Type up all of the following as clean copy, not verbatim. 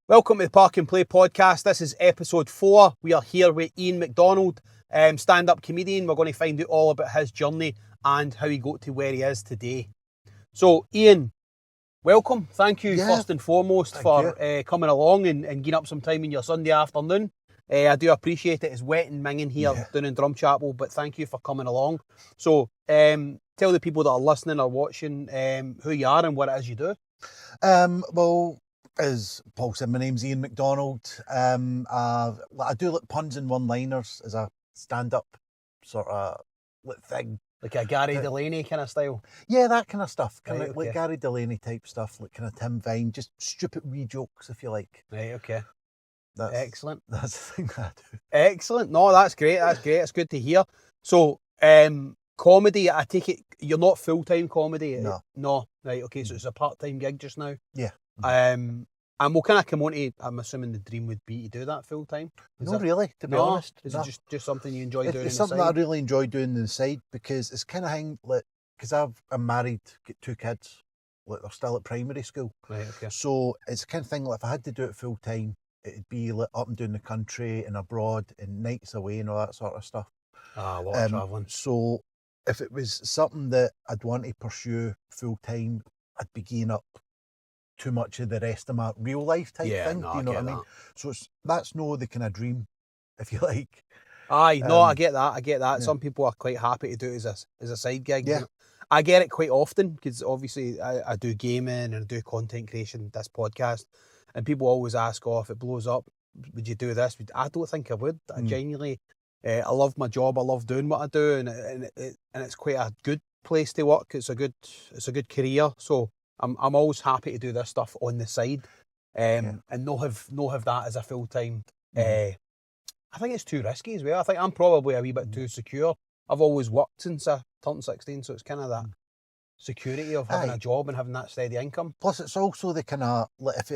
Welcome to the Park and Play podcast. This is episode 4. We are here with Iain MacDonald, stand-up comedian. We're going to find out all about his journey and how he got to where he is today. So, Iain, welcome. Thank you first and foremost for coming along and giving up some time in your Sunday afternoon. I do appreciate it. It's wet and minging here down in Drumchapel, but thank you for coming along. So, tell the people that are listening or watching who you are and what it is you do. Well, as Paul said, my name's Iain MacDonald. I do like puns and one-liners as a stand-up sort of thing. Like a Gary Delaney kind of style? Yeah, that kind of stuff. Like Gary Delaney type stuff, like kind of Tim Vine, just stupid wee jokes, if you like. Right, okay. Excellent. That's the thing that I do. Excellent. No, that's great. That's great. It's good to hear. So, comedy, I take it, you're not full-time comedy? No. No. Right, okay, so it's a part-time gig just now? Yeah. And we'll kind of come on to, I'm assuming the dream would be to do that full-time? Not really, to be honest. Is it just something you enjoy doing? It's something that I really enjoy doing on the side, because it's kind of thing, like, because I'm married, got 2 kids, like they're still at primary school. Right, okay. So it's the kind of thing, like if I had to do it full-time, it'd be like up and down the country and abroad and nights away and all that sort of stuff. A lot of travelling. So if it was something that I'd want to pursue full-time, I'd be giving up too much of the rest of my real life type thing. No, do you know what I mean? So that's no the kind of dream, if you like. Aye, no, I get that. Yeah. Some people are quite happy to do it as a side gig. Yeah. I get it quite often, because obviously I do gaming and I do content creation, this podcast, and people always ask, if it blows up, would you do this? I don't think I would. I genuinely, I love my job. I love doing what I do, and it's quite a good place to work. It's a good career. So I'm always happy to do this stuff on the side, and not have that as a full time. I think it's too risky as well. I think I'm probably a wee bit too secure. I've always worked since I turned 16, so it's kind of that security of having a job and having that steady income. Plus, it's also the kind of, like, if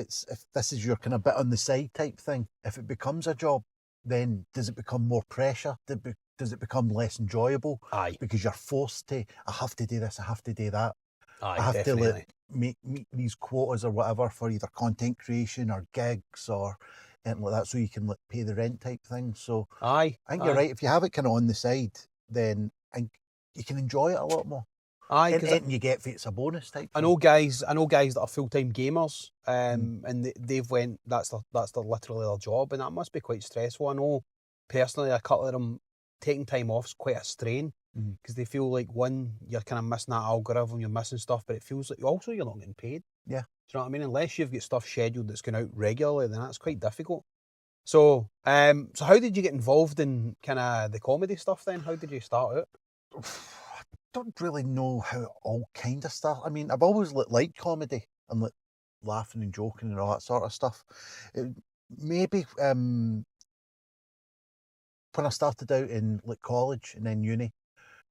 this is your kind of bit on the side type thing, if it becomes a job, then does it become more pressure? Does it become less enjoyable? Aye. Because you're forced to, I have to do this, I have to do that. Aye, I have definitely. to meet these quotas or whatever for either content creation or gigs or anything like that, so you can pay the rent type thing. So I think you're right. If you have it kind of on the side, then you can enjoy it a lot more. Aye, and you get it's a bonus type. I know guys that are full-time gamers, and they've went. That's their literally their job, and that must be quite stressful. I know personally, a couple of them taking time off is quite a strain, because they feel like, one, you're kind of missing that algorithm, you're missing stuff, but it feels like also you're not getting paid. Yeah. Do you know what I mean? Unless you've got stuff scheduled that's going out regularly, then that's quite difficult. So, so how did you get involved in kind of the comedy stuff then? How did you start out? I don't really know how it all kind of started. I mean, I've always liked comedy and laughing and joking and all that sort of stuff. Maybe when I started out in college and then uni,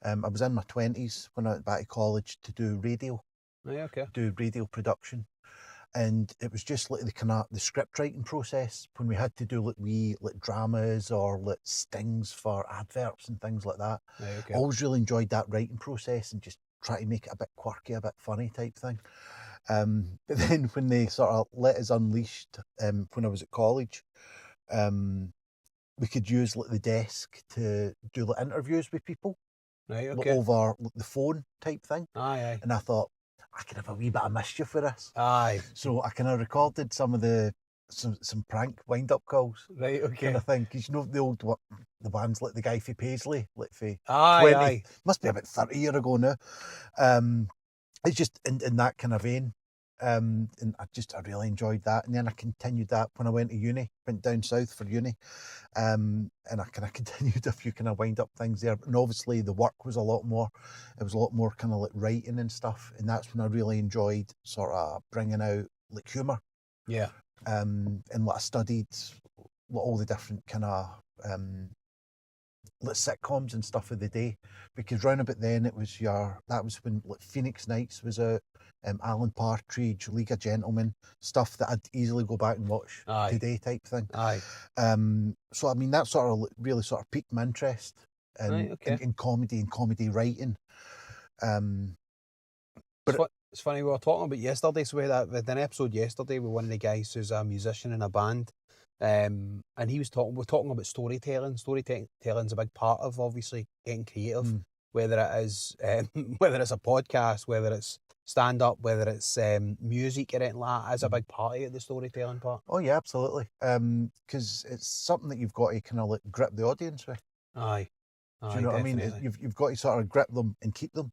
I was in my 20s when I went back to college to do radio. Yeah, okay. Do radio production. And it was just like the script writing process when we had to do dramas or stings for adverts and things like that. Right, okay. I always really enjoyed that writing process and just try to make it a bit quirky, a bit funny type thing. But then when they sort of let us unleashed, when I was at college, we could use the desk to do interviews with people. Right, okay. Over the phone type thing. Aye. And I thought, I could have a wee bit of mischief for this. Aye. So I kind of recorded some of some prank wind-up calls. Right, okay. Kind of thing. Because you know the bands like the guy for Paisley, for 20, aye. must be about 30 years ago now. It's just in that kind of vein. And I really enjoyed that. And then I continued that when I went to uni, went down south for uni. And I kind of continued a few kind of wind up things there. And obviously the work was a lot more kind of writing and stuff. And that's when I really enjoyed sort of bringing out humour. Yeah. And I studied all the different kind of sitcoms and stuff of the day, because round about then that was when Phoenix Nights was out, Alan Partridge, League of Gentlemen, stuff that I'd easily go back and watch today type thing. Aye. So I mean that sort of really sort of piqued my interest in comedy and comedy writing. But It's funny, we were talking about yesterday, so we had an episode yesterday with one of the guys who's a musician in a band, and he was we're talking about storytelling. Storytelling's a big part of, obviously, getting creative, whether it is, whether it's a podcast, whether it's stand-up, whether it's music or anything like that, is a big part of it, the storytelling part. Oh yeah, absolutely. Because it's something that you've got to kind of like grip the audience with. Aye. Do you know what I mean? You've got to sort of grip them and keep them.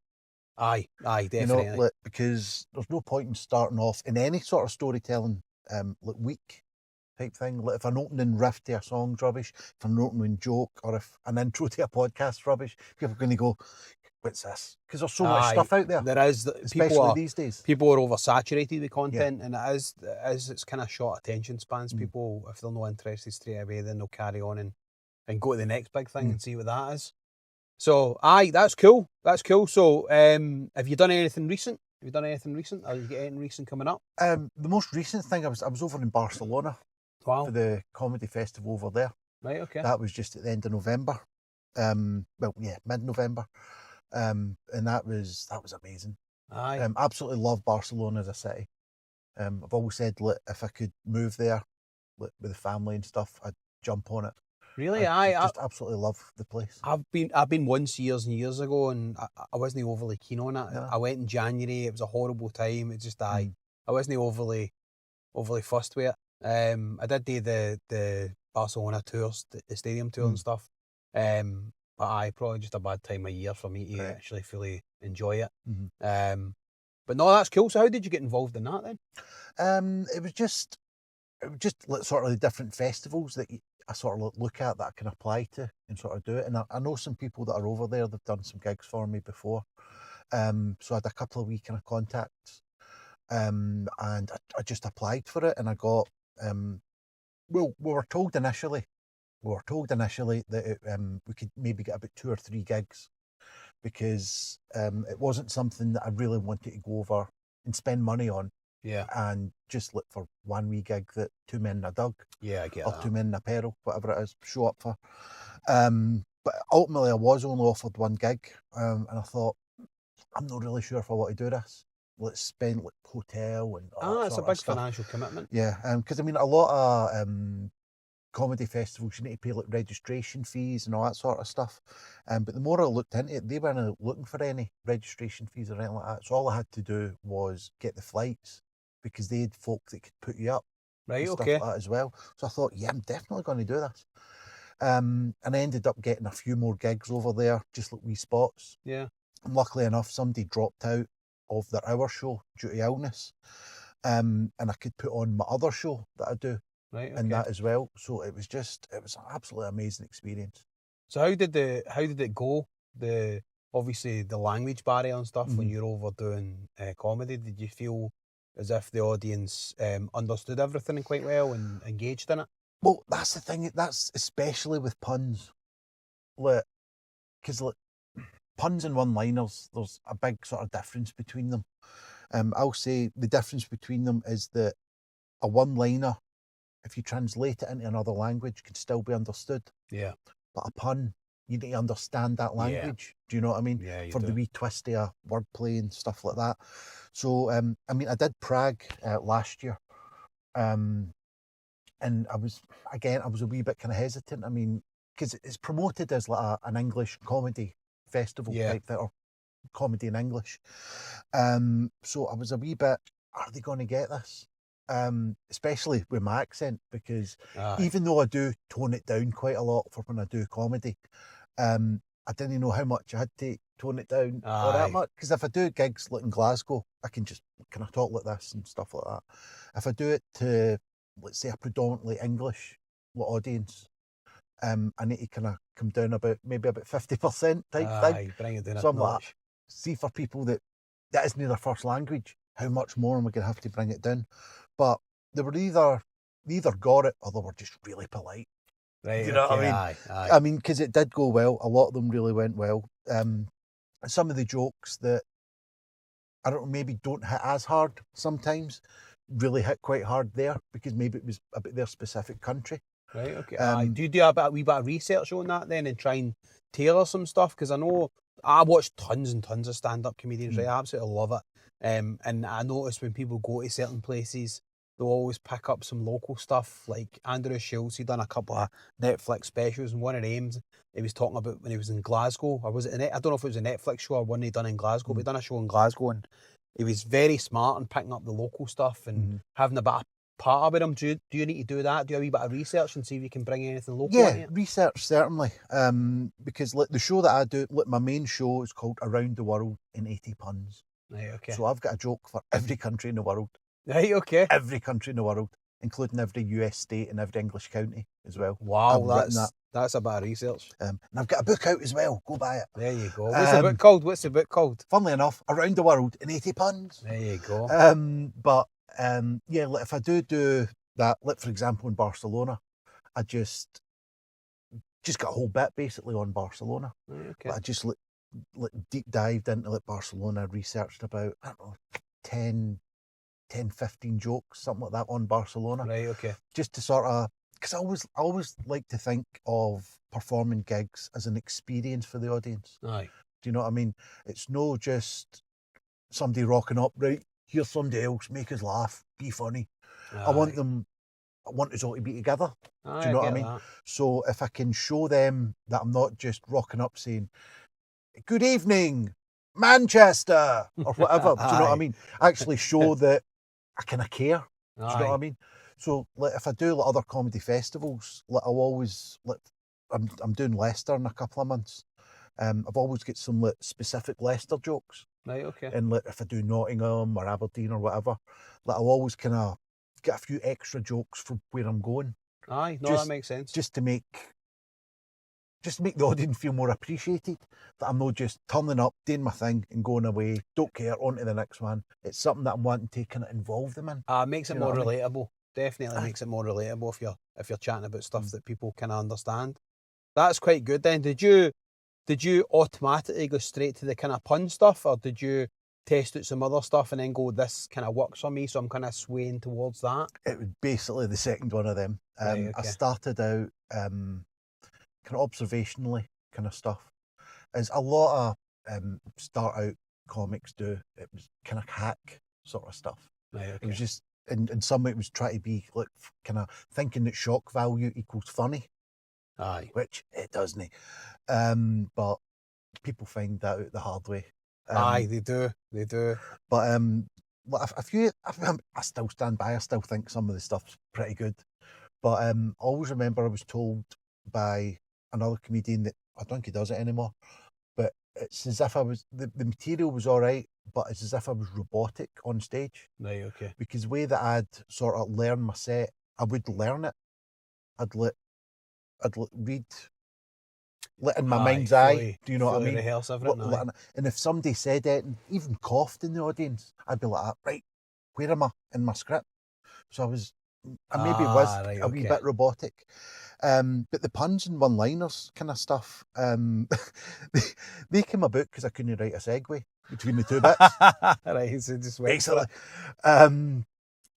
Aye, definitely. You know, like, because there's no point in starting off in any sort of storytelling, like weak type thing. Like if an opening riff to a song's rubbish, if an opening joke, or if an intro to a podcast's rubbish, people are going to go, "What's this?" Because there's so much stuff out there. There is, especially these days. People are oversaturated with content, and it's kind of short attention spans. People, if they're not interested straight away, then they'll carry on and go to the next big thing and see what that is. So, that's cool. That's cool. So, have you done anything recent? Have you done anything recent? Or you get anything recent coming up? The most recent thing, I was over in Barcelona for the comedy festival over there. Right, okay. That was just at the end of November. Mid-November. And that was amazing. Aye. Absolutely love Barcelona as a city. I've always said, look, if I could move there with the family and stuff, I'd jump on it. Really? I just absolutely love the place. I've been once years and years ago, and I wasn't overly keen on it. Yeah. I went in January. It was a horrible time. It just I wasn't overly fussed with it. I did do the Barcelona tours, the stadium tour and stuff. But probably just a bad time of year for me to actually fully enjoy it. But no, that's cool. So how did you get involved in that then? It was just like sort of the different festivals that I sort of look at that I can apply to and sort of do it. And I know some people that are over there. They've done some gigs for me before. So I had a couple of kind of contacts, and I just applied for it, and I got. We were told initially that we could maybe get about 2 or 3 gigs, because it wasn't something that I really wanted to go over and spend money on. Yeah. And just look for one wee gig that 2 men in a dug. Yeah, I get or that. 2 men in a peril, whatever it is, show up for. But ultimately I was only offered 1 gig, and I thought, I'm not really sure if I want to do this. Let's spend like hotel and all that it's a sort big of stuff. financial commitment. Yeah, because I mean a lot of comedy festivals, you need to pay like registration fees and all that sort of stuff. But the more I looked into it, they weren't looking for any registration fees or anything like that. So all I had to do was get the flights, because they had folk that could put you up. Right, and stuff okay. like that as well. So I thought, yeah, I'm definitely going to do this. And I ended up getting a few more gigs over there, just like wee spots. Yeah. And luckily enough, somebody dropped out of their hour show due to illness. And I could put on my other show that I do. Right, okay. And that as well. So it was an absolutely amazing experience. So how did it go? Obviously the language barrier and stuff when you're over doing comedy. Did you feel as if the audience understood everything quite well and engaged in it? Well, that's the thing. That's especially with puns, because puns and one-liners, there's a big sort of difference between them. I'll say the difference between them is that a one-liner, if you translate it into another language, can still be understood. Yeah. But a pun, you need to understand that language. Do you know what I mean? Yeah, you For do. the wee twist of wordplay and stuff like that. So, I mean, I did Prague last year. And I was a wee bit kind of hesitant. I mean, because it's promoted as like an English comedy festival type thing, or comedy in English. So I was a wee bit, are they going to get this? Especially with my accent, because even though I do tone it down quite a lot for when I do comedy, I didn't know how much I had to tone it down or that much. Because if I do gigs like in Glasgow, I can just kind of talk like this and stuff like that. If I do it to, let's say, a predominantly English audience, I need to kind of come down maybe about 50% type thing. Bring it down so a I'm like, notch. see, for people that isn't their first language, how much more am I going to have to bring it down? But they either got it or they were just really polite. Right, you know what I mean? Aye. I mean, because it did go well. A lot of them really went well. Some of the jokes that I don't know, maybe don't hit as hard sometimes, really hit quite hard there, because maybe it was about their specific country. Right, okay. Do you do a wee bit of research on that then and try and tailor some stuff? Because I know I watch tons and tons of stand-up comedians, right? I absolutely love it. And I notice when people go to certain places, they'll always pick up some local stuff. Like Andrew Schultz, he done a couple of Netflix specials, and one of them, he was talking about when he was in Glasgow, or was it I don't know if it was a Netflix show or one he done in Glasgow, but he done a show in Glasgow, and he was very smart in picking up the local stuff and having a bit of part about him. Do you need to do that? Do a wee bit of research and see if you can bring anything local into Yeah, it? research certainly. Because like the show that I do, like my main show is called Around the World in 80 Puns. Right, okay. So I've got a joke for every country in the world. Right, okay. Every country in the world, including every US state and every English county as well. Wow, I've written that. That's a bit of research. And I've got a book out as well. Go buy it. There you go. What's the book called? What's the book called? Funnily enough, Around the World in 80 Puns. There you go. Yeah, like if I do that, like for example in Barcelona, I just got a whole bit basically on Barcelona. Right, okay. But I just like deep dived into like Barcelona, researched about, I don't know, 10, 15 jokes, something like that on Barcelona. Right, okay. Just to sort of, because I always like to think of performing gigs as an experience for the audience. Aye. Do you know what I mean? It's no just somebody rocking up, right, here's somebody else, make us laugh, be funny. Aye. I want us all to be together. Aye, do you know what I get mean? that. So if I can show them that I'm not just rocking up saying, good evening, Manchester, or whatever, do you know what I mean? Actually show that I kind of care. Do you know what I mean? So like if I do like other comedy festivals, like I'll always like I'm doing Leicester in a couple of months. I've always got some like specific Leicester jokes. Right, okay. And like if I do Nottingham or Aberdeen or whatever, like I'll always kind of get a few extra jokes from where I'm going. Aye, no, that makes sense. Just to make the audience feel more appreciated. That I'm not just turning up, doing my thing and going away, don't care, on to the next one. It's something that I'm wanting to kind of involve them in. Makes it more relatable. Definitely makes it more relatable if you're chatting about stuff that people can understand. That's quite good then. Did you automatically go straight to the kind of pun stuff, or did you test out some other stuff and then go, this kind of works for me, so I'm kind of swaying towards that? It was basically the second one of them. Right, okay. I started out kind of observationally kind of stuff. As a lot of start out comics do, it was kind of hack sort of stuff. Right, okay. It was just, in some way it was trying to be like kind of thinking that shock value equals funny. Aye. Which it doesn't. But people find that out the hard way. Aye, they do. But a few, I still stand by. I still think some of the stuff's pretty good. But I always remember I was told by another comedian that I don't think he does it anymore. But it's as if the material was all right, but it's as if I was robotic on stage. Right, okay. Because the way that I'd sort of learn my set, I would learn it. I'd read in my mind's eye. Do you know what I mean? Rehearse everything, and if somebody said it and even coughed in the audience, I'd be like, right, where am I in my script? So I maybe was right, a wee bit robotic. But the puns and one-liners kind of stuff, they came about because I couldn't write a segue between the two bits. Right, so just wait. Basically.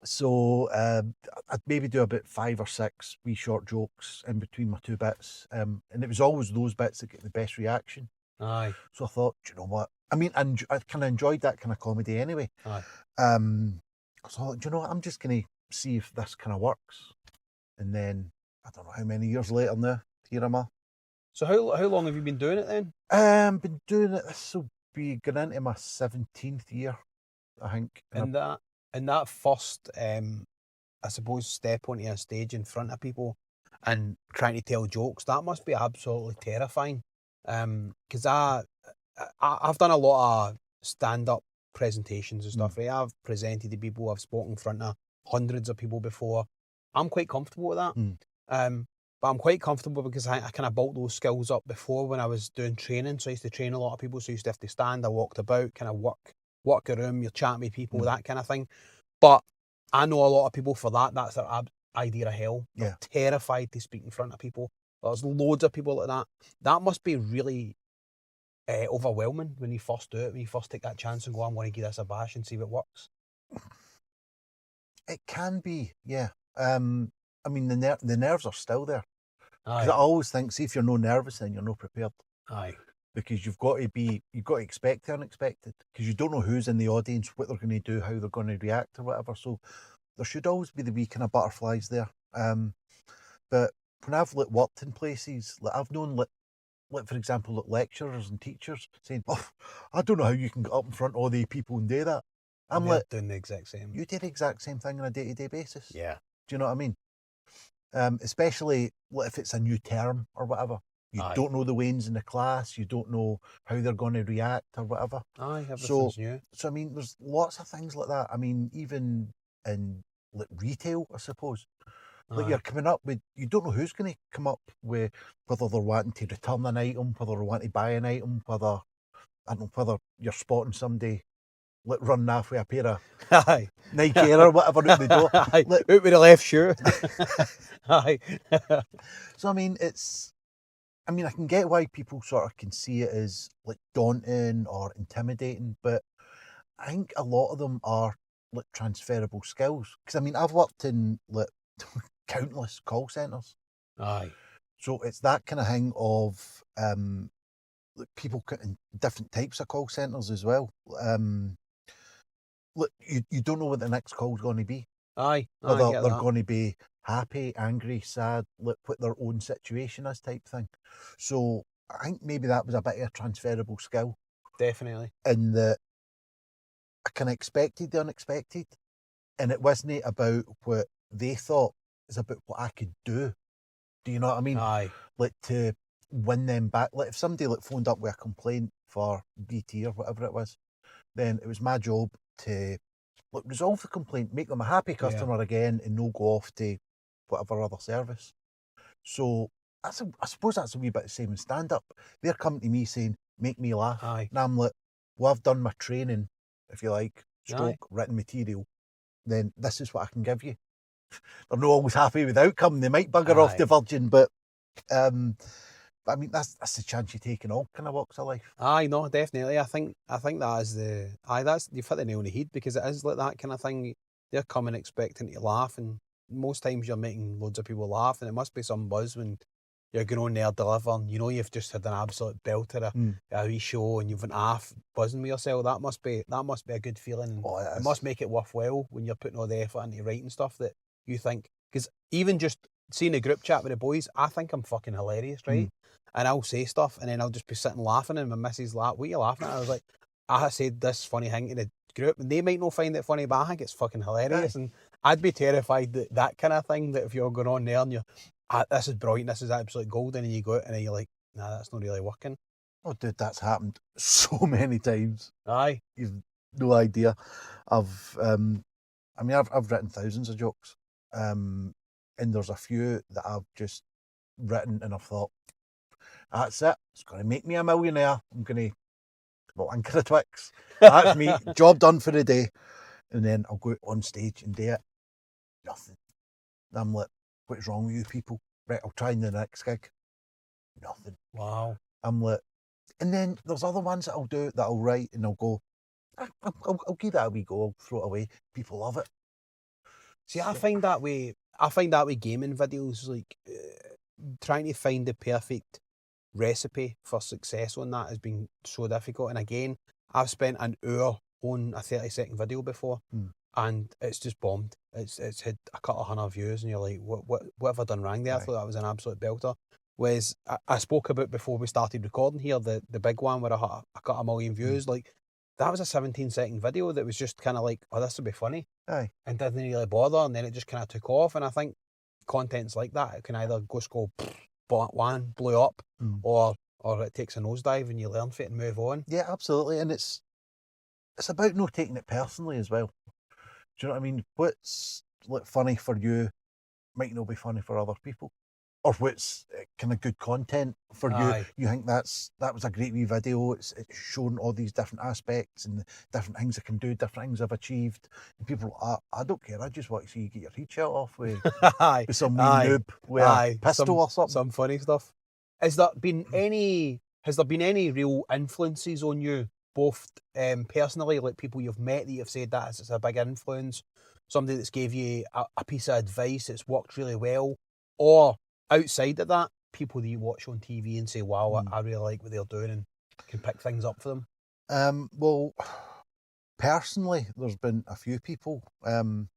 So I'd maybe do about 5 or 6 wee short jokes in between my two bits. And it was always those bits that get the best reaction. Aye. So I thought, do you know what? I mean, I kind of enjoyed that kind of comedy anyway. Aye. So I thought, do you know what? I'm just going to see if this kind of works. And then, I don't know how many years later now, here am I. So how long have you been doing it then? Been doing it, this will be going into my 17th year, I think. And that first, I suppose, step onto a stage in front of people and trying to tell jokes, that must be absolutely terrifying. Because I've done a lot of stand-up presentations and stuff, right? I've presented to people, I've spoken in front of hundreds of people before. I'm quite comfortable with that. But I'm quite comfortable because I kind of built those skills up before when I was doing training. So I used to train a lot of people, so I used to have to stand, I walked about, kind of work a room, you're chatting with people, that kind of thing. But I know a lot of people for that's their idea of hell. They're terrified to speak in front of people. There's loads of people like that. That must be really overwhelming when you first do it, when you first take that chance and go, I'm going to give this a bash and see if it works. It can be, yeah. I mean, the nerves are still there. Aye. Because I always think, see, if you're no nervous, then you're no prepared. Aye. because you've got to expect the unexpected, because you don't know who's in the audience, what they're going to do, how they're going to react or whatever. So there should always be the wee kind of butterflies there. But when I've worked in places, I've known for example, lecturers and teachers saying, "Oh, I don't know how you can get up in front of all the people and do that." I'm like, doing the exact same. You do the exact same thing on a day-to-day basis. Yeah. Do you know what I mean? Especially if it's a new term or whatever. You don't know the wains in the class. You don't know how they're going to react or whatever. Everything's new. So, I mean, there's lots of things like that. I mean, even in retail, I suppose. You're coming up with, you don't know who's going to come up with, whether they're wanting to return an item, whether they want to buy an item, whether you're spotting somebody running off with a pair of Nike Air or whatever out the door. Out with the left shoe. So, I mean, I can get why people sort of can see it as daunting or intimidating, but I think a lot of them are transferable skills. Because, I mean, I've worked in countless call centres. So it's that kind of thing of people in different types of call centres as well. You don't know what the next call's going to be. Whether they're going to be happy, angry, sad, what their own situation is type thing. So I think maybe that was a bit of a transferable skill. Definitely. In that I kind of expected the unexpected, and it wasn't about what they thought, it's about what I could do. Do you know what I mean? To win them back. If somebody phoned up with a complaint for BT or whatever it was, then it was my job to resolve the complaint, make them a happy customer again, and no go off to whatever other service. So I suppose that's a wee bit the same in stand-up. They're coming to me saying, make me laugh. And I'm like, well, I've done my training, if you like, written material, then this is what I can give you. They're not always happy with the outcome. They might bugger off the Virgin, but I mean that's the chance you take in all kind of walks of life. No, definitely. I think that is that's you've hit the nail on the head, because it is like that kind of thing. They're coming expecting to laugh, and most times you're making loads of people laugh, and it must be some buzz when you're going on there delivering. You know, you've just had an absolute belter, a wee show, and you've been half buzzing with yourself. That must be a good feeling. It must make it worthwhile when you're putting all the effort into writing stuff that you think, because even just seeing a group chat with the boys, I think I'm fucking hilarious, right? And I'll say stuff, and then I'll just be sitting laughing, and my missus laugh, what are you laughing at? I was like, I said this funny thing to the group, and they might not find it funny, but I think it's fucking hilarious. And I'd be terrified that kind of thing, that if you're going on there and you're, this is brilliant, this is absolute golden, and you go out and you're like, nah, that's not really working. Oh, dude, that's happened so many times. You've no idea. I've written thousands of jokes. And there's a few that I've just written and I've thought, that's it, it's going to make me a millionaire. I'm going to wanker the Twix. That's me, job done for the day. And then I'll go on stage and do it. Nothing. I'm like, what's wrong with you people? Right, I'll try in the next gig. Nothing. Wow. I'm like, and then there's other ones that I'll do, that I'll write, and I'll go, I'll give that a wee go, I'll throw it away. People love it. See, I find that way gaming videos, trying to find the perfect recipe for success on that has been so difficult. And again, I've spent an hour on a 30-second video before, and it's just bombed. It's had a couple of 100 views, and you're like, what have I done wrong there? I thought that was an absolute belter. Whereas I spoke about before we started recording here, the big one where I got 1 million views, that was a 17-second video that was just kind of like, oh, this would be funny. And didn't really bother, and then it just kind of took off. And I think content's like that. It can either go blew up, or it takes a nosedive and you learn from it and move on. Yeah, absolutely. And it's about not taking it personally as well. Do you know what I mean? What's funny for you might not be funny for other people. Or what's kind of good content for you. You think that was a great wee video. It's shown all these different aspects and different things I can do, different things I've achieved. And people are like, I don't care. I just want to see you get your head shot off with some wee noob with a pistol or something. Some funny stuff. Has there been any real influences on you, both personally, like people you've met that you've said that it's a big influence, somebody that's gave you a piece of advice that's worked really well, or outside of that, people that you watch on TV and say, wow, I really like what they're doing, and can pick things up for them? Well, personally, there's been a few people, and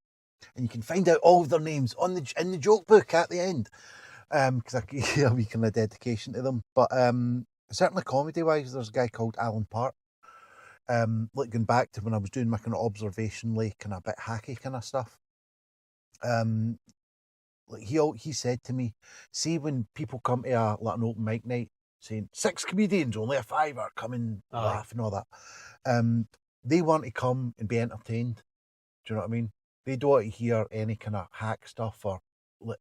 you can find out all of their names in the joke book at the end, because I give a wee kind of dedication to them. But certainly comedy-wise, there's a guy called Alan Park. Looking back to when I was doing my kind of observationally, kind of a bit hacky kind of stuff. Like he said to me, see when people come to an open mic night saying 6 comedians, only a 5er, come and laugh and all that. They want to come and be entertained. Do you know what I mean? They don't want to hear any kind of hack stuff or like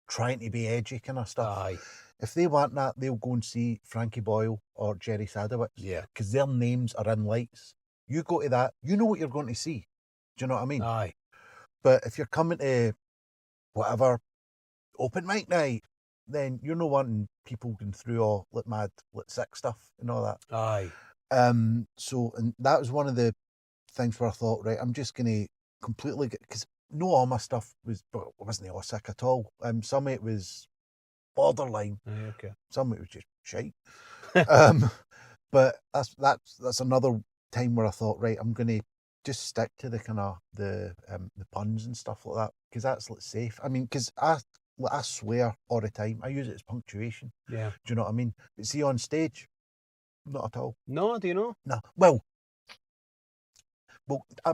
trying to be edgy kind of stuff. Aye. If they want that, they'll go and see Frankie Boyle or Jerry Sadowitz. Yeah. Because their names are in lights. You go to that, you know what you're going to see. Do you know what I mean? Aye. But if you're coming to whatever open mic night, then you're not wanting people going through all like mad, like sick stuff and all that. Aye. So, and that was one of the things where I thought, right, I'm just going to completely get, because no, all my stuff wasn't all sick at all. Some of it was borderline. Okay. Some of it was just shite. But that's another time where I thought, right, I'm going to just stick to the kind of the puns and stuff like that, because that's like safe. I mean, because I swear all the time. I use it as punctuation. Yeah. Do you know what I mean? But see, on stage, not at all. No, do you know? No. Well,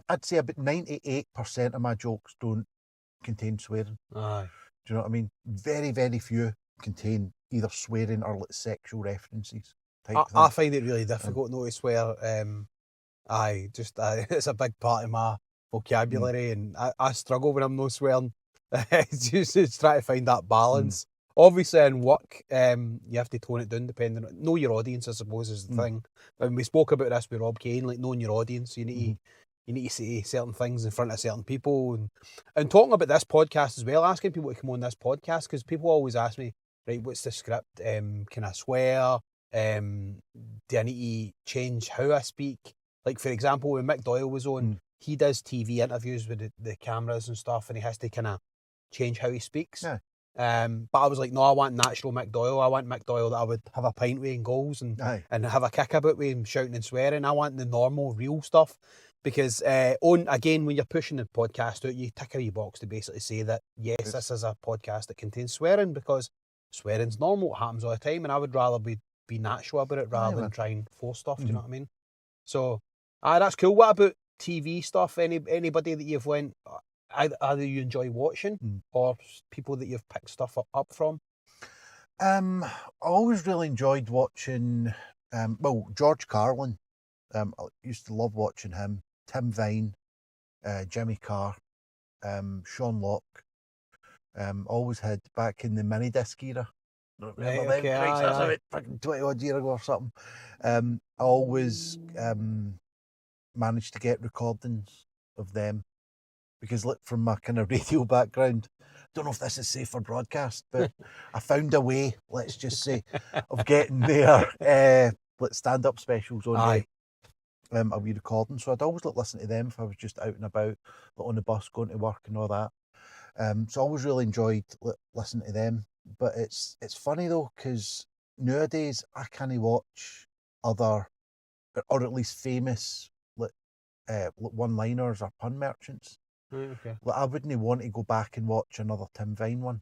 I'd say about 98% of my jokes don't contain swearing. Aye. Do you know what I mean? Very, very few contain either swearing or like sexual references. I find it really difficult not to swear. It's a big part of my vocabulary, and I struggle when I'm not swearing. It's just trying to find that balance. Obviously, in work, you have to tone it down depending on know your audience. I suppose is the thing. And we spoke about this with Rob Kane, like knowing your audience. You need to say certain things in front of certain people, and talking about this podcast as well. Asking people to come on this podcast, because people always ask me, right, what's the script? Can I swear? Do I need to change how I speak? Like, for example, when Mick Doyle was on, he does TV interviews with the cameras and stuff, and he has to kind of change how he speaks. Yeah. But I was like, no, I want natural Mick Doyle. I want Mick Doyle that I would have a pint with in goals and have a kick about with him shouting and swearing. I want the normal, real stuff. Because, again, when you're pushing the podcast out, you tick a wee box to basically say that, yes, this is a podcast that contains swearing, because swearing's normal. It happens all the time, and I would rather be natural about it rather than try and force stuff. Do you know what I mean? So, that's cool. What about TV stuff? Anybody that you've went, either you enjoy watching or people that you've picked stuff up from? I always really enjoyed watching, George Carlin. I used to love watching him. Tim Vine, Jimmy Carr, Sean Locke. Always had back in the mini disc era. Remember them? That's about fucking 20 odd years ago or something. I always managed to get recordings of them, because look, from my kind of radio background, don't know if this is safe for broadcast, but I found a way, let's just say, of getting their stand-up specials on a wee recording. So I'd always listen to them if I was just out and about, on the bus, going to work and all that. So I always really enjoyed listening to them. But it's funny though, because nowadays I can't watch other, or at least famous, one-liners or pun merchants. Okay. I wouldn't want to go back and watch another Tim Vine one,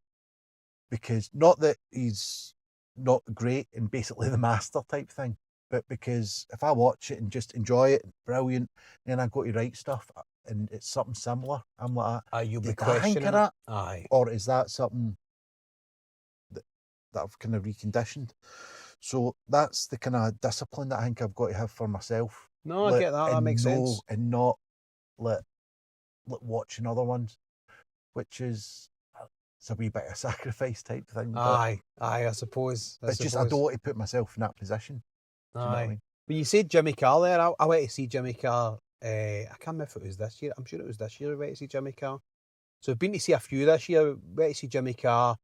because not that he's not great and basically the master type thing, but because if I watch it and just enjoy it, brilliant, then I go to write stuff and it's something similar, I'm like, you'll be did I think questioning of that? Aye. Or is that something that I've kind of reconditioned? So that's the kind of discipline that I think I've got to have for myself. No, I get that. That makes sense. And not watching other ones, which is it's a wee bit of a sacrifice type thing. Aye, I suppose. It's just I don't want to put myself in that position. Aye. You know what I mean? When you said Jimmy Carr there, I went to see Jimmy Carr. I can't remember if it was this year. I'm sure it was this year I went to see Jimmy Carr. So I've been to see a few this year. I went to see Jimmy Carr.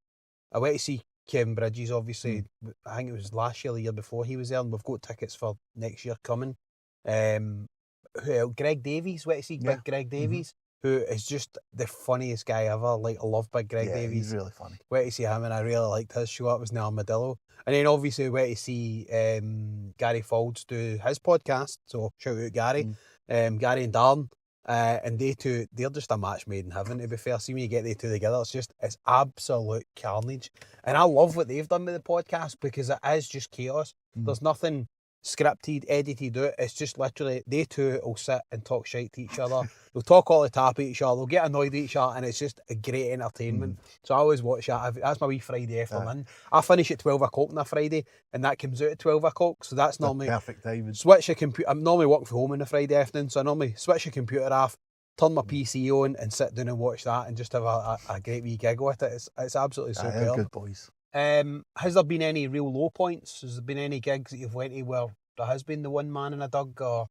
I went to see Kevin Bridges, obviously. I think it was last year, the year before he was there, and we've got tickets for next year coming. Greg Davies, went to see Greg Davies. who is just the funniest guy ever. Like, I love Big Greg Davies. He's really funny. Went to see him, and I really liked his show. It was in the Armadillo. And then obviously went to see Gary Faulds do his podcast. So shout out Gary. Gary and Darren. And they two, they're just a match made in heaven, to be fair. See, when you get they two together, it's absolute carnage. And I love what they've done with the podcast, because it is just chaos. There's nothing scripted, edited out. It's just literally they two will sit and talk shite to each other. They'll talk all the tap at each other. They'll get annoyed at each other, and it's just a great entertainment. So I always watch that. That's my wee Friday afternoon. I finish at 12 o'clock on a Friday, and that comes out at 12 o'clock. So that's normally perfect timing. Switch the computer. I'm normally working from home on a Friday afternoon, so I normally switch the computer off, turn my PC on, and sit down and watch that, and just have a great wee gig with it. It's absolutely superb. They're good boys. Has there been any real low points? Has there been any gigs that you've went to where there has been the one man in a dug, or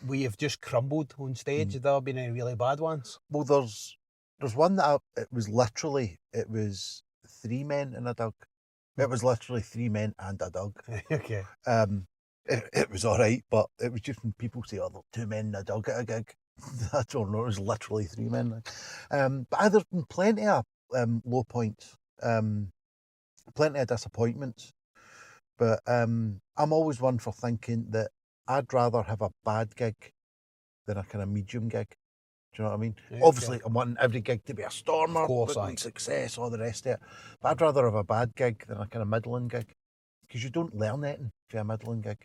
where you've just crumbled on stage? Have there been any really bad ones? Well, there's one that it was 3 men in a dug. It was literally 3 men and a dug. Okay. It was all right, but it was just when people say, "Oh, there are 2 men in a dug at a gig." I don't know. It was literally 3 men. But there's been plenty of low points, plenty of disappointments. But I'm always one for thinking that I'd rather have a bad gig than a kind of medium gig. Do you know what I mean? Yeah, obviously, I'm wanting every gig to be a stormer, of course, success, all the rest of it. But I'd rather have a bad gig than a kind of middling gig, because you don't learn anything for a middling gig.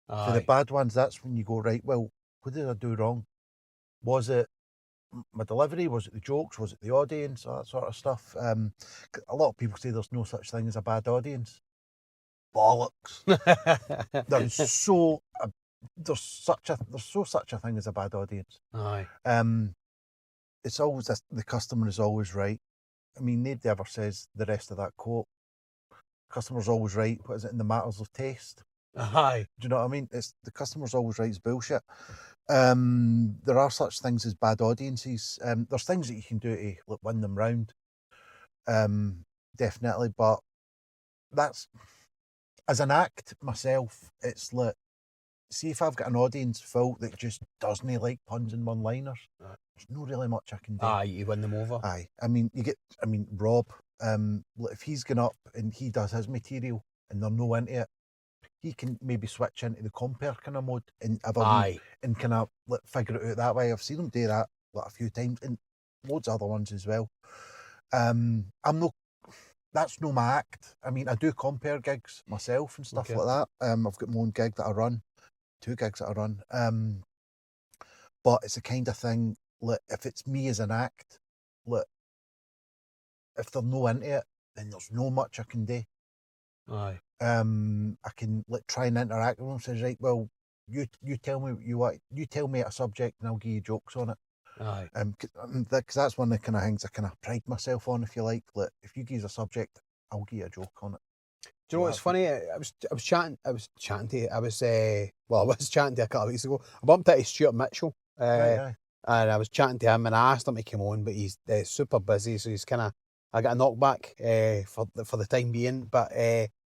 For the bad ones, that's when you go, right, well, what did I do wrong? Was it my delivery? Was it the jokes? Was it the audience? All that sort of stuff. A lot of people say there's no such thing as a bad audience. Bollocks. There's such a thing as a bad audience. Aye. It's always the customer is always right. I mean, nobody ever says the rest of that quote. Customer's always right. What is it in the matters of taste? Aye. Do you know what I mean? It's the customer's always right is bullshit. There are such things as bad audiences. There's things that you can do to win them round. Definitely, but that's, as an act myself, it's like, see if I've got an audience full that just doesn't like puns and one-liners, there's no really much I can do. Aye, you win them over. Aye. I mean, Rob, if he's gone up and he does his material and they're no into it, he can maybe switch into the compare kind of mode and and kind of figure it out that way. I've seen him do that a few times, and loads of other ones as well. That's no my act. I mean, I do compare gigs myself and stuff like that. I've got my own gig that I run, 2 gigs that I run. But it's the kind of thing, if it's me as an act, if they're no into it, then there's no much I can do. Aye. I can try and interact with them. Says, right, well, you tell me what you want. You tell me a subject, and I'll give you jokes on it. Aye. Because that's one of the kind of things I kind of pride myself on, if you like. If you give us a subject, I'll give you a joke on it. Do you know what's funny? I was chatting to a couple of weeks ago. I bumped into Stuart Mitchell, and I was chatting to him, and I asked him to come on, but he's super busy, so he's kind of, I got a knockback for the time being. But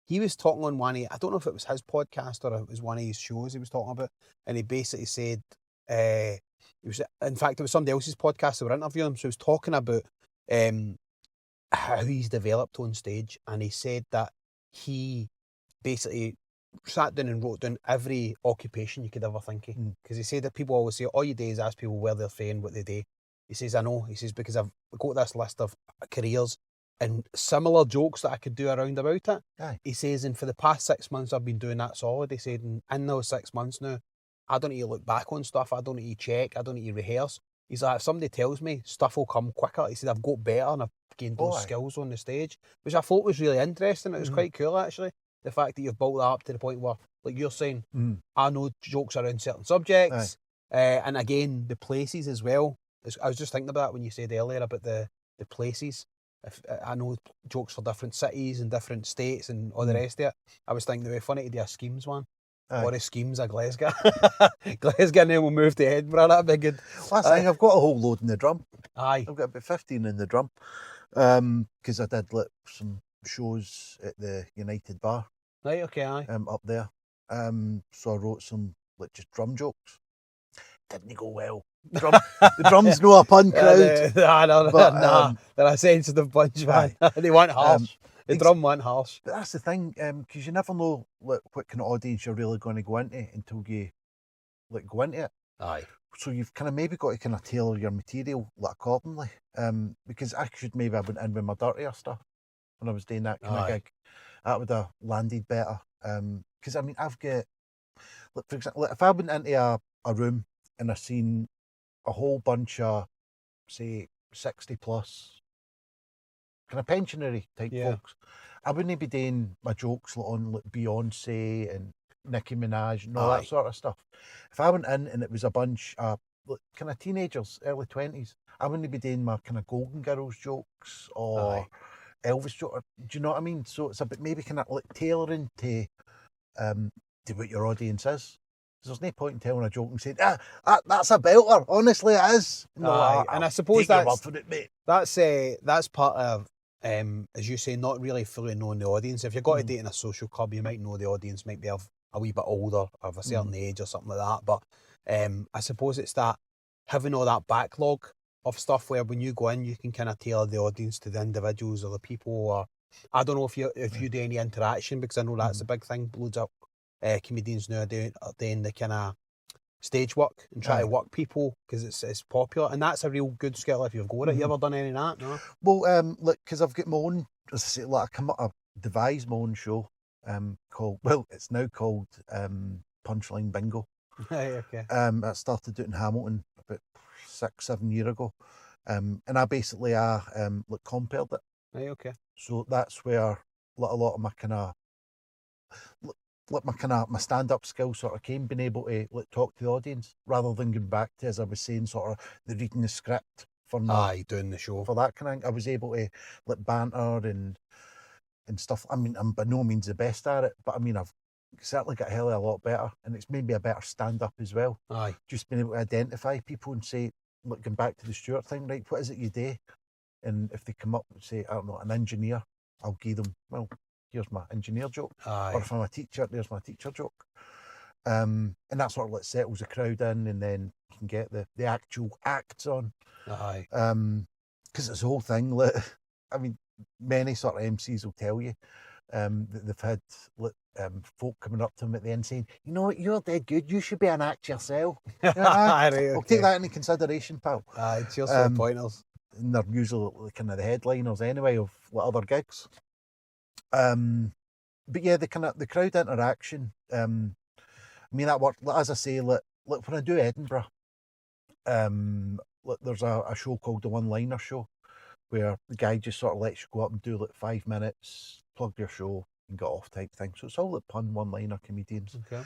he was talking on one of, I don't know if it was his podcast or it was one of his shows he was talking about, and he basically said, in fact, it was somebody else's podcast they were interviewing him, so he was talking about how he's developed on stage, and he said that he basically sat down and wrote down every occupation you could ever think of, because he said that people always say all you do is ask people where they're from, what they do. He says, I know. He says, because I've got this list of careers and similar jokes that I could do around about it. Aye. He says, and for the past 6 months I've been doing that solid. He said, and in those 6 months now, I don't need to look back on stuff. I don't need to check. I don't need to rehearse. He's like, if somebody tells me, stuff will come quicker. He said, I've got better and I've gained those skills on the stage, which I thought was really interesting. It was quite cool, actually. The fact that you've built that up to the point where, like you're saying, I know jokes around certain subjects. And again, the places as well. I was just thinking about that when you said earlier about the places. If I know jokes for different cities and different states and all the rest of it. I was thinking it would be funny to do a schemes one. Or a schemes of Glasgow. Glasgow, and then we'll move to Edinburgh. That'd be good. Last thing, I've got a whole load in the drum. Aye. I've got about 15 in the drum. Because I did some shows at the United Bar. Right, okay, aye. Up there. So I wrote some just drum jokes. Didn't go well. The drums know a pun crowd. They're a sensitive bunch, man. They want harsh. The drum want harsh. But that's the thing, because you never know what kind of audience you're really going to go into until you go into it. Aye. So you've kind of maybe got to kind of tailor your material accordingly. Because I should maybe have went in with my dirtier stuff when I was doing that kind of gig. That would have landed better. Because I mean, I've got, for example, if I went into a room and I seen a whole bunch of, say, 60 plus kind of pensionary type folks, I wouldn't be doing my jokes on like Beyonce and Nicki Minaj and all that sort of stuff. If I went in and it was a bunch of kind of teenagers, early 20s, I wouldn't be doing my kind of Golden Girls jokes or Elvis jokes. Do you know what I mean? So it's a bit maybe kind of like tailoring to what your audience is. There's no point in telling a joke and saying, that's a belter. Honestly, it is. No, and I suppose that's part of, as you say, not really fully knowing the audience. If you're going to date in a social club, you might know the audience might be of a wee bit older, of a certain age or something like that. But I suppose it's that having all that backlog of stuff where when you go in, you can kind of tailor the audience to the individuals or the people. Or I don't know if you do any interaction, because I know that's a big thing. Loads of comedians now are doing the kind of stage work and try to work people because it's popular, and that's a real good skill if you've got it. You ever done any of that? No. Well, look, because I've got my own, as I say, like I devised my own show called, well, it's now called Punchline Bingo. Okay. I started doing Hamilton about 6-7 years ago, and I basically compared it. Right, okay. So that's where a lot of my kind of my stand-up skills sort of came, being able to talk to the audience rather than going back to, as I was saying, sort of the reading the script for doing the show for that kind of thing. I was able to banter and stuff. I mean, I'm by no means the best at it, but I mean, I've certainly got a hell of a lot better, and it's maybe a better stand-up as well. Just being able to identify people and say, look, going back to the Stuart thing, right, what is it you do? And if they come up and say, I don't know, an engineer, I'll give them, well, here's my engineer joke. Or if I'm a teacher, there's my teacher joke. And that sort of settles the crowd in, and then you can get the actual acts on. Because it's the whole thing. I mean, many sort of MCs will tell you that they've had folk coming up to them at the end saying, you know what, you're dead good, you should be an act yourself. You know, We'll take that into consideration, pal. Cheers for the pointers. And they're usually kind of the headliners anyway of other gigs. But yeah, the crowd interaction. I mean, that worked. As I say, look, when I do Edinburgh, there's a show called the One-Liner Show, where the guy just sort of lets you go up and do 5 minutes, plug your show, and get off type thing. So it's all pun one-liner comedians. Okay.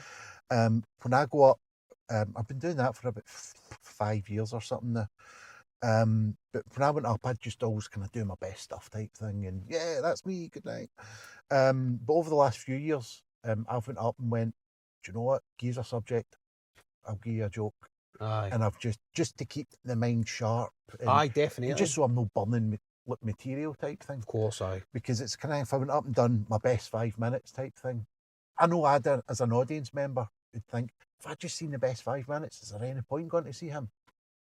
When I go up, I've been doing that for about 5 years or something now. But when I went up, I'd just always kind of do my best stuff type thing, and yeah, that's me, good night. But over the last few years, I've went up and went, do you know what, give us a subject, I'll give you a joke. And I've just to keep the mind sharp. And, definitely. And just so I'm not burning material type thing. Of course, because it's kind of, if I went up and done my best 5 minutes type thing, I know I'd, as an audience member, would think, if I'd just seen the best 5 minutes, is there any point going to see him?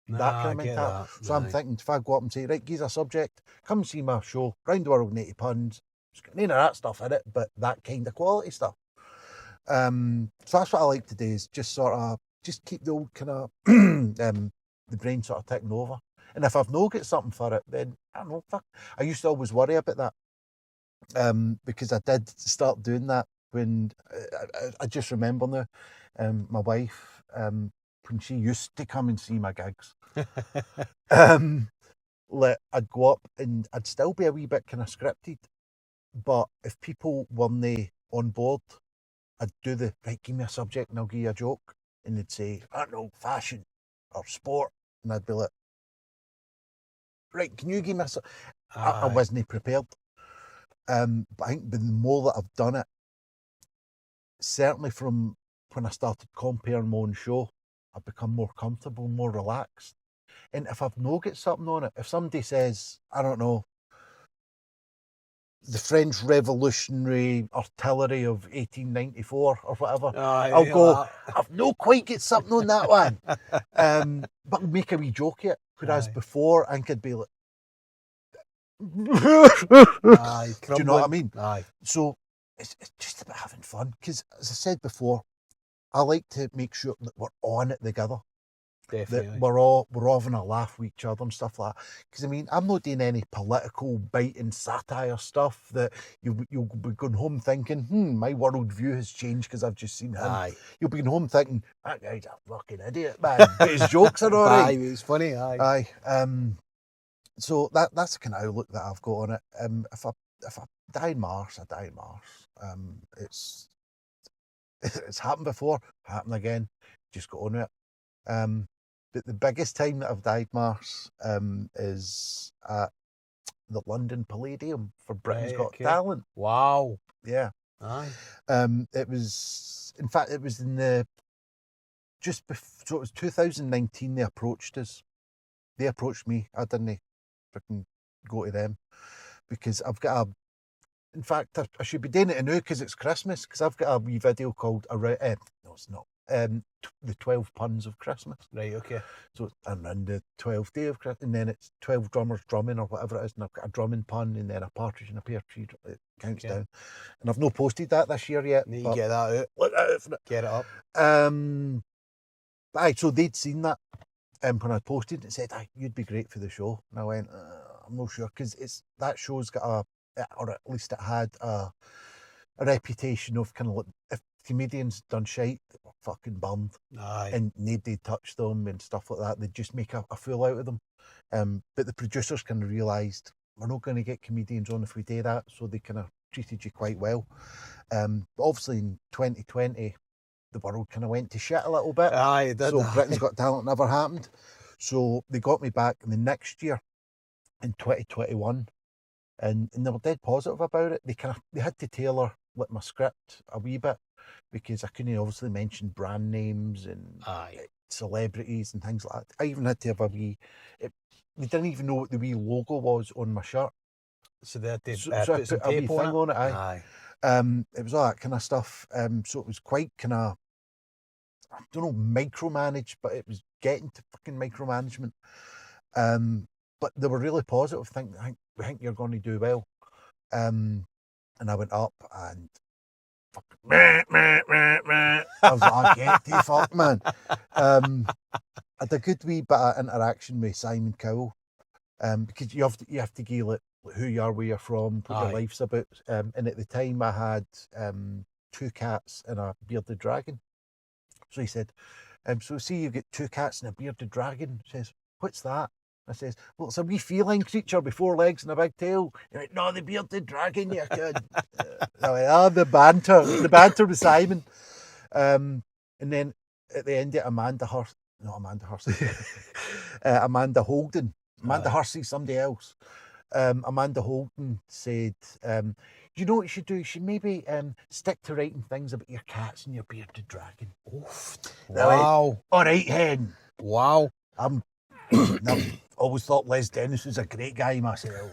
That kind of mentality. So I'm thinking, if I go up and say, right, give us a subject, come and see my show, Round the World in 80 puns, it's got none of that stuff in it, but that kind of quality stuff. So that's what I like to do, is just sort of, just keep the old kind of, the brain sort of ticking over. And if I've no got something for it, then I don't know, fuck. I used to always worry about that, because I did start doing that when, I just remember now, my wife, when she used to come and see my gigs, I'd go up and I'd still be a wee bit kind of scripted, but if people weren't on board, I'd do right, give me a subject and I'll give you a joke, and they'd say, I don't know, fashion or sport, and I'd be like, right, can you give me I wasn't prepared. But I think the more that I've done it, certainly from when I started comparing my own show, I've become more comfortable, more relaxed. And if I've no got something on it, if somebody says, I don't know, the French Revolutionary Artillery of 1894 or whatever, I'll go, I've no quite got something on that one. but make a wee joke of it. Whereas Aye. before, I think I'd be like, Aye, do you know what I crumbling. mean? Aye, So it's just about having fun. Because as I said before, I like to make sure that we're on it together. That definitely. we're all having a laugh with each other and stuff like that. Because I mean, I'm not doing any political biting satire stuff that you'll be going home thinking, my worldview has changed because I've just seen him. Aye. You'll be going home thinking, that guy's a fucking idiot, man. But his jokes are all Aye, right. it's funny. Aye. Aye. So that's the kind of outlook that I've got on it. If I die in Mars, I die in Mars. It's happened before, happened again. Just got on with it. But the biggest time that I've died Mars is at the London Palladium for Britain's Right, Got okay. Talent. Wow. Yeah. Aye. It was in the so it was 2019 they approached us. They approached me. I didn't freaking go to them because I've got in fact, I should be doing it now because it's Christmas, because I've got a wee video called no, it's not. The 12 puns of Christmas. Right, okay. So it's around the 12th day of Christmas, and then it's 12 drummers drumming or whatever it is, and I've got a drumming pun, and then a partridge and a pear tree. It counts down. And I've not posted that this year yet. Need to get that out. Look out for it. Get it up. But aye, so they'd seen that when I posted it, said, you'd be great for the show. And I went, I'm not sure, because that show's got or at least it had a reputation of kind of like, if comedians done shite, they were fucking bummed. Aye. And nobody touched them and stuff like that. They'd just make a fool out of them. But the producers kind of realised, we're not going to get comedians on if we do that, so they kind of treated you quite well. But obviously in 2020, the world kind of went to shit a little bit. Aye, it did. So Britain's Got Talent never happened. So they got me back in the next year, in 2021, and they were dead positive about it. They had to tailor like my script a wee bit, because I couldn't obviously mention brand names and celebrities and things like that. I even had to have a wee. They didn't even know what the wee logo was on my shirt. So they had to So I put some put a wee tape thing on it. Aye. It was all that kind of stuff. So it was quite kind of, I don't know, micromanaged, but it was getting to fucking micromanagement. But they were really positive. We think you're going to do well. And I went up and fucking I was like, get the fuck, man. I had a good wee bit of interaction with Simon Cowell, because you have to give like who you are, where you're from, what your life's about. And at the time I had 2 cats and a bearded dragon. So he said, so see, you get 2 cats and a bearded dragon. He says, what's that? I says, well, it's a wee feline creature with 4 legs and a big tail. He went, no, the bearded dragon, you kid. I went, the banter with Simon. And then at the end, Amanda Holden. Amanda Hursey, somebody else. Amanda Holden said, you know what you should do? You should maybe stick to writing things about your cats and your bearded dragon. Oof. Wow. Went, all right, hen. Wow. I've always thought Les Dennis was a great guy myself.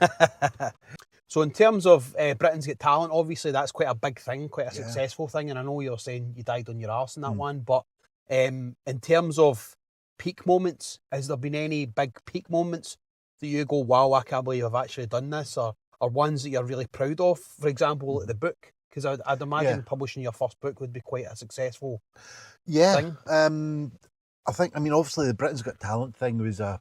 So in terms of Britain's Got Talent, obviously that's quite a big thing, quite a successful thing, and I know you're saying you died on your arse in that one, but in terms of peak moments, has there been any big peak moments that you go, wow, I can't believe I've actually done this, or ones that you're really proud of? For example, the book, because I'd imagine publishing your first book would be quite a successful thing. I think, obviously the Britain's Got Talent thing was a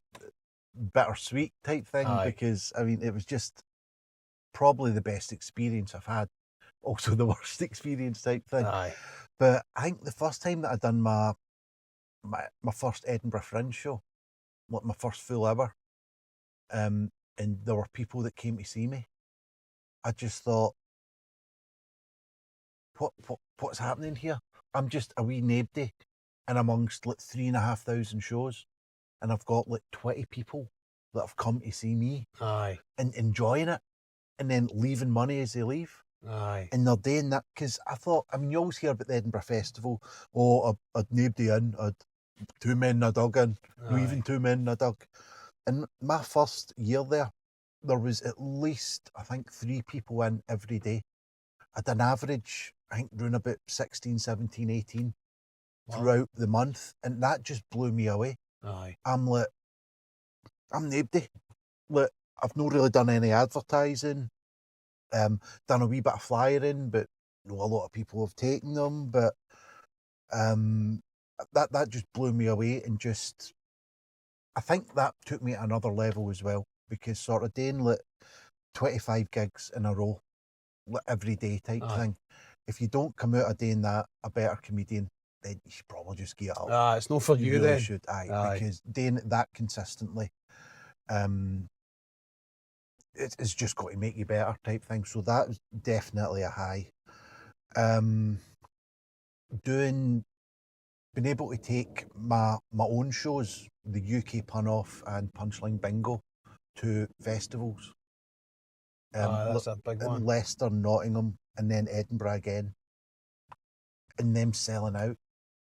bittersweet type thing, because, it was just probably the best experience I've had. Also the worst experience type thing. But I think the first time that I'd done my first Edinburgh Fringe show, like my first full hour, and there were people that came to see me, I just thought, what's happening here? I'm just a wee nobody, and amongst like 3,500 shows, and I've got like 20 people that have come to see me and enjoying it, and then leaving money as they leave. And they're doing that because I thought, you always hear about the Edinburgh Festival, I'd nobody in, I'd 2 men and a dog in, even 2 men and a dog. And my first year there was at least, I think, 3 people in every day. At an average, I think, around about 16, 17, 18 throughout the month. And that just blew me away. Aye. I'm nobody. Like, I've not really done any advertising. Done a wee bit of flyering, but a lot of people have taken them. But that just blew me away, and just I think that took me to another level as well, because sort of doing like 25 gigs in a row, like every day type thing. If you don't come out of doing that a better comedian, then you should probably just get up. It's not for you really then. Should, because doing it that consistently, it's just got to make you better type thing. So that was definitely a high. Being able to take my own shows, the UK Pun Off and Punchline Bingo, to festivals. That's a big one. Leicester, Nottingham, and then Edinburgh again, and them selling out.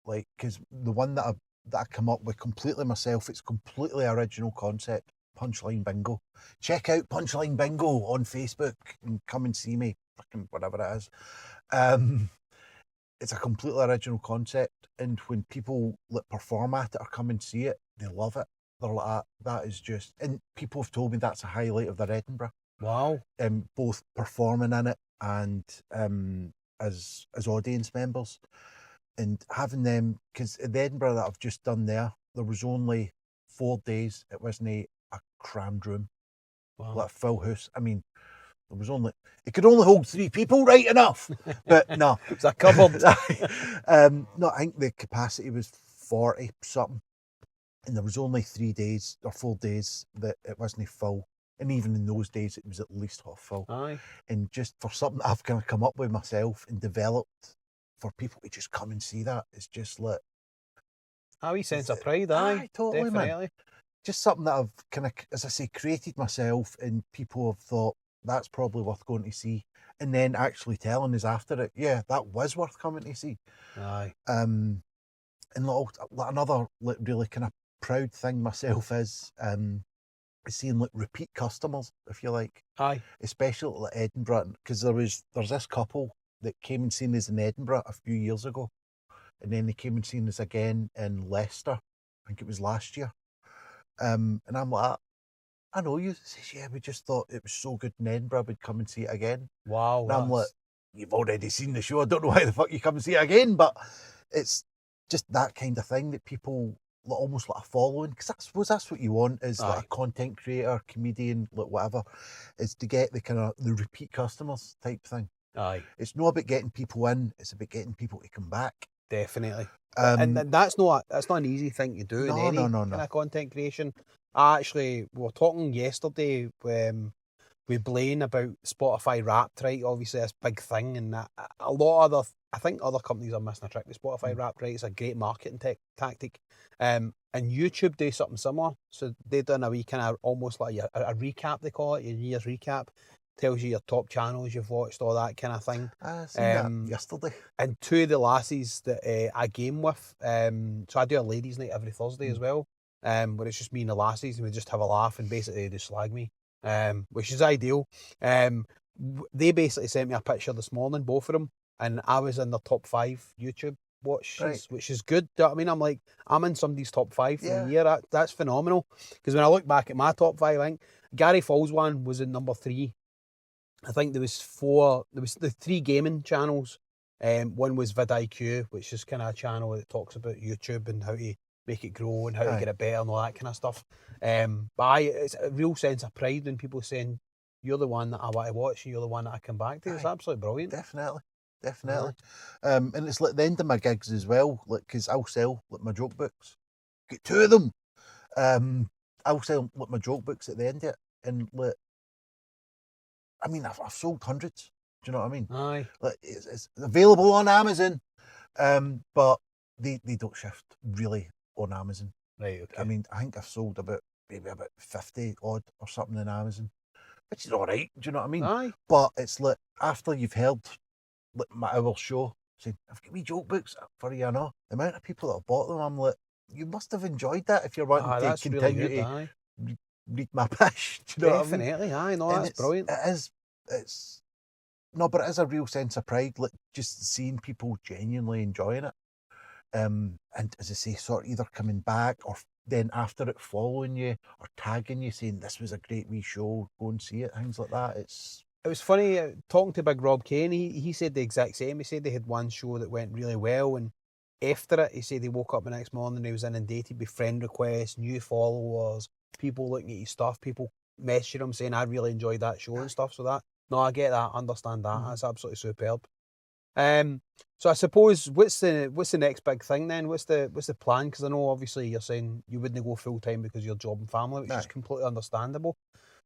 Like, because the one that I come up with completely myself, it's completely original concept. Punchline Bingo. Check out Punchline Bingo on Facebook and come and see me, fucking whatever it is. It's a completely original concept, and when people like perform at it or come and see it, they love it. They're like, that is just, and people have told me that's a highlight of their Edinburgh. Wow. Both performing in it and as audience members, and having them, because at the Edinburgh that I've just done there was only 4 days. It wasn't a crammed room, like a full house. I mean, it could only hold 3 people, right enough. But no, it's a cupboard. No, I think the capacity was 40 something, and there was only 3 days or 4 days that it wasn't full. And even in those days, it was at least half full. Aye. And just for something I've kind of come up with myself and developed for people to just come and see that, it's just like a wee sense of pride. Aye, totally, definitely. Man. Just something that I've kind of, as I say, created myself, and people have thought that's probably worth going to see, and then actually telling us after it, yeah, that was worth coming to see. Aye. And another really kind of proud thing myself is seeing like repeat customers, if you like. Aye. Especially at Edinburgh, because there's this couple that came and seen us in Edinburgh a few years ago, and then they came and seen us again in Leicester. I think it was last year. And I'm like, I know you. Says, yeah, we just thought it was so good in Edinburgh, we'd come and see it again. Wow. And I'm like, you've already seen the show. I don't know why the fuck you come and see it again, but it's just that kind of thing that people almost like a following, because I suppose that's what you want as like a content creator, comedian, like whatever, is to get the kind of the repeat customers type thing. Aye. It's not about getting people in; it's about getting people to come back. Definitely. And that's not an easy thing to do in any kind of content creation. We were talking yesterday with Blaine about Spotify Wrapped, right? Obviously, this big thing, and that a lot of I think other companies are missing a trick with Spotify Wrapped, right? It's a great marketing tactic. And YouTube do something similar. So they've done a wee kind of almost like a recap, they call it, your year's recap. Tells you your top channels you've watched, all that kind of thing. I seen that yesterday. And 2 of the lassies that I game with, so I do a ladies' night every Thursday as well, where it's just me and the lassies, and we just have a laugh, and basically they slag me, which is ideal. They basically sent me a picture this morning, both of them, and I was in the top 5 YouTube watches, which is good. Do you know what I mean? I'm like, I'm in somebody's top 5 for the year. That's phenomenal. Because when I look back at my top 5, I think Gary Falls one was in number 3. I think there was 4. There was the 3 gaming channels. One was vidIQ, which is kind of a channel that talks about YouTube and how to make it grow and how to get it better and all that kind of stuff. But it's a real sense of pride when people saying, you're the one that I want to watch and you're the one that I come back to. It's absolutely brilliant. Definitely. And it's like the end of my gigs as well, like, because I'll sell like my joke books. Get 2 of them. I'll sell like my joke books at the end of it, and like, I mean, I've sold hundreds. Do you know what I mean? Aye. Like, it's available on Amazon, but they don't shift really on Amazon. Right. Okay. I mean, I think I've sold maybe about 50 odd or something in Amazon, which is all right. Do you know what I mean? Aye. But it's like after you've heard like my hour show saying, I've got me joke books for you, know, the amount of people that have bought them, I'm like, you must have enjoyed that if you're wanting to continue to read my pish. Do you know Definitely, what I mean? Aye, no, and that's brilliant. But it is a real sense of pride, like just seeing people genuinely enjoying it. And as I say, sort of either coming back or then after it following you or tagging you saying this was a great wee show, go and see it, things like that. It was funny talking to Big Rob Kane. He said the exact same. He said they had one show that went really well, and after it, he said he woke up the next morning, he was inundated with friend requests, new followers, people looking at his stuff, people messaging him saying, "I really enjoyed that show" and stuff. So that, no, I get that, I understand that. That's absolutely superb. So I suppose what's the next big thing then? What's the plan? Because I know obviously you're saying you wouldn't go full time because of your job and family, which is completely understandable.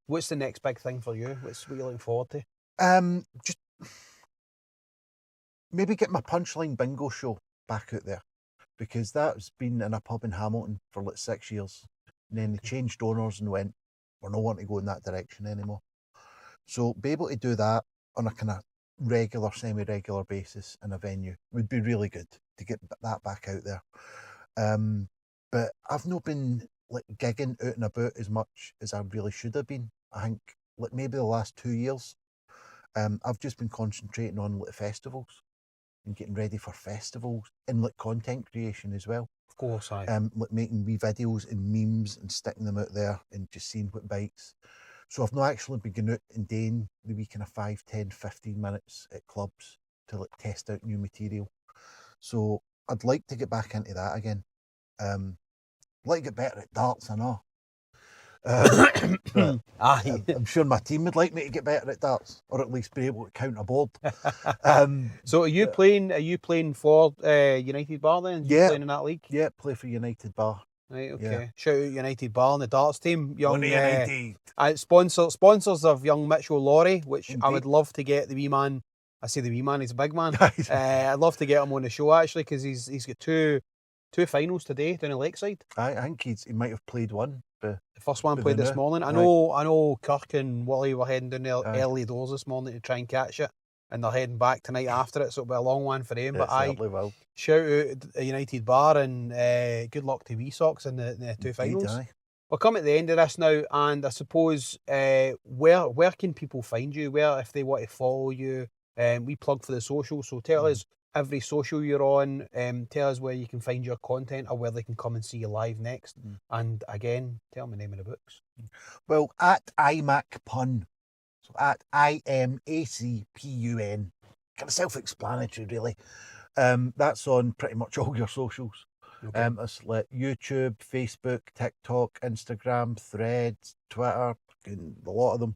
What's the next big thing for you? What are you looking forward to? Just maybe get my Punchline bingo show back out there, because that's been in a pub in Hamilton for like 6 years, and then they changed owners and went, we're not wanting to go in that direction anymore. So be able to do that on a kind of regular, semi-regular basis in a venue would be really good to get that back out there. But I've not been like gigging out and about as much as I really should have been. I think like maybe the last 2 years, I've just been concentrating on like festivals and getting ready for festivals and like content creation as well. Of course, like making wee videos and memes and sticking them out there and just seeing what bites. So I've not actually been going out and doing the wee kind of 5, 10, 15 minutes at clubs to like test out new material. So I'd like to get back into that again. I'd like to get better at darts, I know. But I'm sure my team would like me to get better at darts, or at least be able to count a board. So are you playing for United Bar then? Yeah, playing in that league? Yeah, play for United Bar. Right, okay. Yeah. Shout out United Bar and the darts team. Young United. Sponsors of young Mitchell Laurie, which indeed. I would love to get the wee man. I say the wee man, he's a big man. I'd love to get him on the show actually, because he's got two finals today down in Lakeside. I think he might have played one. The first one played this morning. I know Kirk and Wally were heading down there early doors this morning to try and catch it, and they're heading back tonight after it, so it'll be a long one for them. But shout out United Bar and good luck to Wee Sox in the two finals. We're coming at the end of this now, and I suppose where can people find you? Where, if they want to follow you? We plug for the social, so tell us every social you're on, tell us where you can find your content or where they can come and see you live next. And again, tell them the name of the books. Well, at IMacPun, so at IMACPUN, kind of self-explanatory really. That's on pretty much all your socials. Okay. It's like YouTube, Facebook, TikTok, Instagram, Threads, Twitter, a lot of them.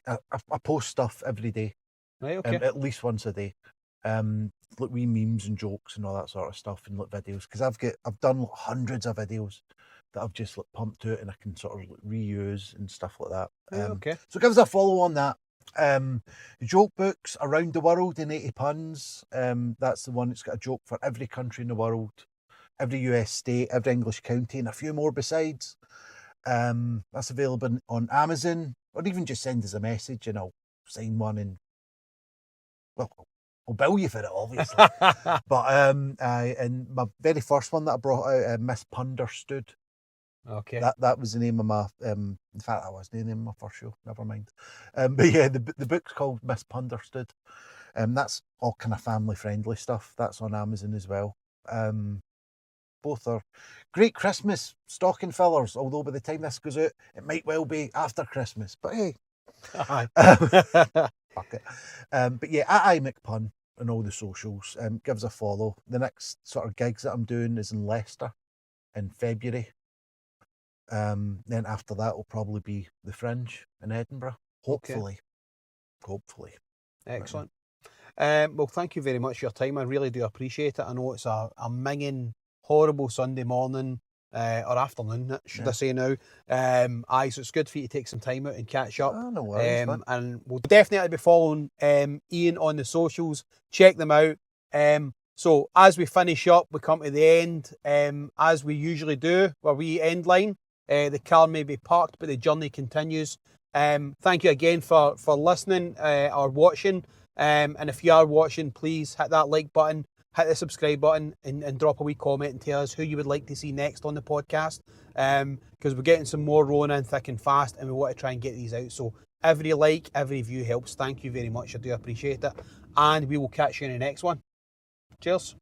I post stuff every day, right? Okay. At least once a day. Like wee memes and jokes and all that sort of stuff, and like videos, because I've done like hundreds of videos that I've just like pumped out and I can sort of like reuse and stuff like that. Okay. So give us a follow on that. Joke books around the world in 80 puns. That's the one that's got a joke for every country in the world, every US state, every English county, and a few more besides. That's available on Amazon, or even just send us a message and I'll sign one and I'll bill you for it, obviously. But and my very first one that I brought out, Misunderstood. Okay. That was the name of my. In fact, that was the name of my first show. Never mind. But yeah, the book's called Misunderstood. That's all kind of family friendly stuff. That's on Amazon as well. Both are great Christmas stocking fillers. Although by the time this goes out, it might well be after Christmas. But hey, fuck it. But yeah, at IMacPun on all the socials. Give us a follow. The next sort of gigs that I'm doing is in Leicester in February. Then after that will probably be the Fringe in Edinburgh. Hopefully. Okay. Hopefully. Excellent. Well, thank you very much for your time. I really do appreciate it. I know it's a minging, horrible Sunday morning or afternoon, should I say now. So it's good for you to take some time out and catch up. No worries, and we'll definitely be following Iain on the socials. Check them out. So as we finish up, we come to the end, as we usually do, where we end line. The car may be parked, but the journey continues. Thank you again for listening or watching. And if you are watching, please hit that like button, hit the subscribe button, and drop a wee comment and tell us who you would like to see next on the podcast. Because we're getting some more rolling in thick and fast, and we want to try and get these out. So every like, every view helps. Thank you very much. I do appreciate it. And we will catch you in the next one. Cheers.